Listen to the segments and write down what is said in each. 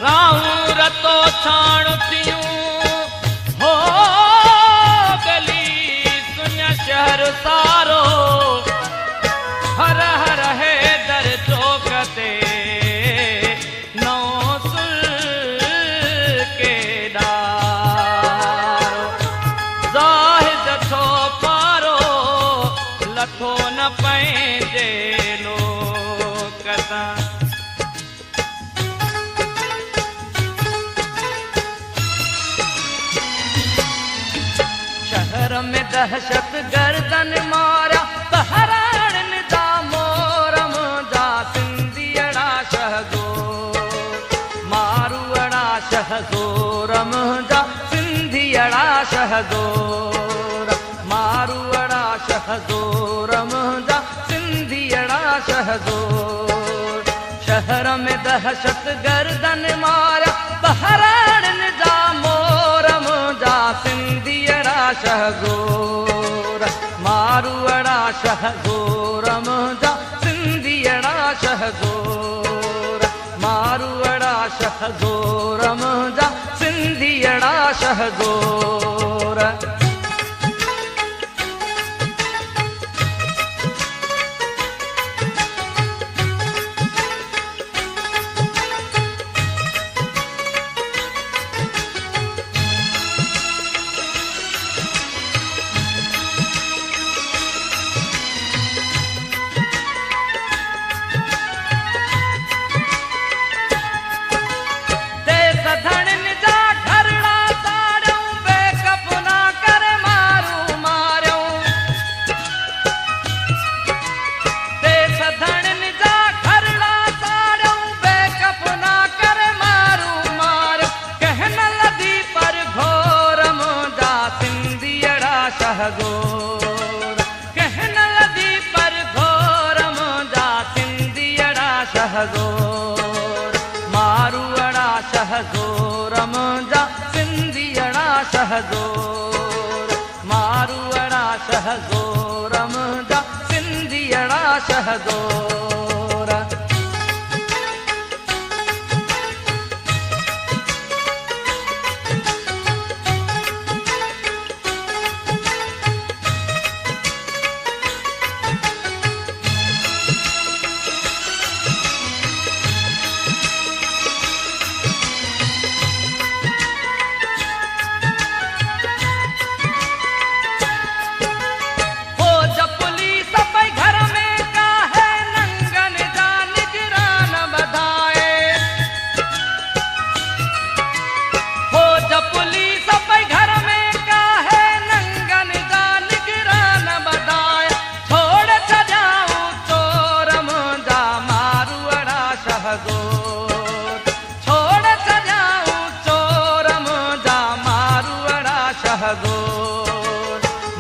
राहूं रतो छाण थियूं हो गली सुञ शहर सारो हर हर है दर चौक ते नौ सुल के डारो ज़ाहिद थो पारो लथो न पंहिंजे लोक तां शहर में दहशत गर्दन मारा बहरान जा मोरम जा सिंधियड़ा शहजो मारूअड़ा शहजोरम जा सिंधियड़ा शहजोर मारूअड़ा शहजोरम जा सिंधियड़ा शहजोर शहर में दहशत गर्दन मारा बहरान जा मोरम जा सिंधियड़ा शहजोर मारूअड़ा शहजोरम जा सिंधियड़ा शहजोर मारूअड़ा शहजोरम जा सिंधियड़ा शहजोर शहजोर कहन लदी पर घोरम जा सिंधियड़ा शहजोर मारूअड़ा शहजोरम जा सिंधियड़ा शहजोर मारूअड़ा शहजोरम जा सिंधियड़ा शहजोर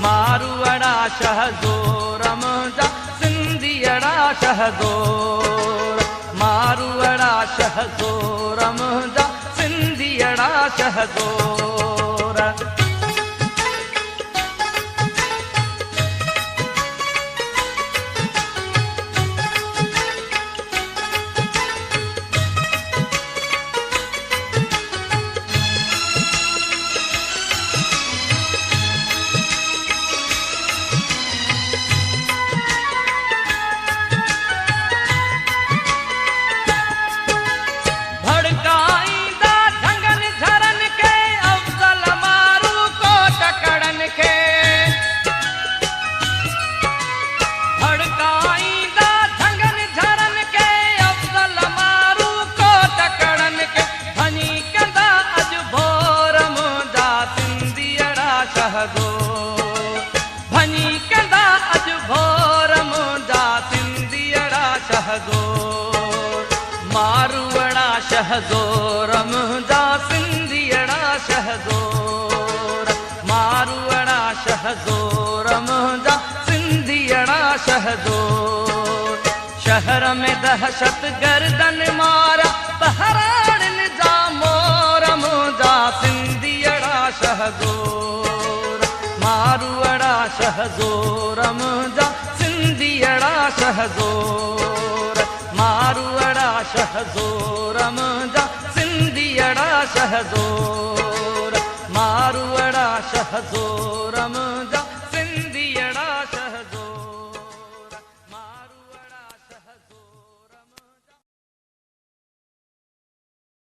मारूअड़ा शहजोरम जा सिंधियड़ा शहजोर मारूअड़ा शहजोरम जा सिंधियड़ा शहजोर भनी कंदा अज भोरम जा सिंधियड़ा शहजोर मारूअड़ा शहजोरम जा सिंधियड़ा शहजोर मारूअड़ा शहजोरम जा सिंधियड़ा शहजोर शहर में दहशत गर्दन मारा बहरान जा मोरम जा सिंधियड़ा शहजोर मारूअड़ा शहजोरम जा सिंधियड़ा शहजोर मारूअड़ा शहजोरम जा सिंधी शहज़ोर, मारवड़ा शहज़ोर मुंहिंजा